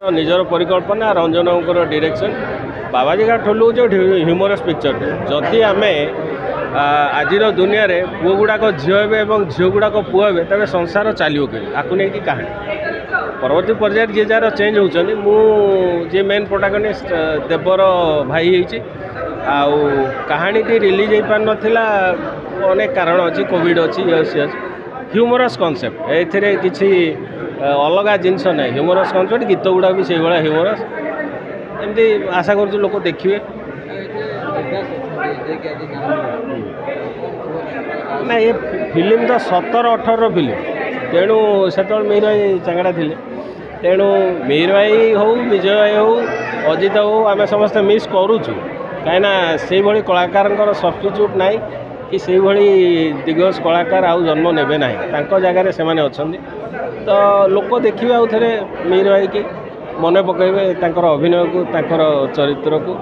ନିଜର ପରିକଳ୍ପନା ରଞ୍ଜନଙ୍କର ଡିରେକ୍ସନ୍ ବାବାଜୀ ଗାଁ ଠୋଲ ହେଉଛି ହ୍ୟୁମରସ୍ ପିକ୍ଚର ଯଦି ଆମେ ଆଜିର ଦୁନିଆରେ ପୁଅ ଗୁଡ଼ାକ ଝିଅ ହେବେ ଏବଂ ଝିଅ ଗୁଡ଼ାକ ପୁଅ ହେବେ ତେବେ ସଂସାର ଚାଲିବ କେମିତି ଆକୁ ନେଇକି କାହାଣୀ ପରବର୍ତ୍ତୀ ପର୍ଯ୍ୟାୟରେ ଯିଏ ଯାହାର ଚେଞ୍ଜ ହେଉଛନ୍ତି ମୁଁ ଯିଏ ମେନ୍ ପ୍ରୋଟାଗନିଷ୍ଟ ଦେବର ଭାଇ ହେଇଛି ଆଉ କାହାଣୀଟି ରିଲିଜ୍ ହେଇପାରିନଥିଲା ଅନେକ କାରଣ ଅଛି କୋଭିଡ଼ ଅଛି ଇଏ ଅଛି ହ୍ୟୁମରସ୍ କନସେପ୍ଟ ଏଥିରେ କିଛି अलग जिनस ना ह्यूमरस कनसेप्ट गीत गुड़ा भी से भाया ह्यूमरस एमती आशा करूँ लोक देखिए ना ये फिल्म तो 17-18 फिल्म तेणु से मीर भाई चांगड़ा थे तेणु मीर भाई हो विजय भाई हो अजित हो आम समस्ते मिस करुचु कहीं से भाई कलाकार सब्स्टिट्यूट ना कि से भाई दिग्गज कलाकार आउ जन्म नेबे ना जगह से अच्छा तो लोक देखिए आउ थे मीर भाई की मन पकड़े अभिनय को चरित्र को।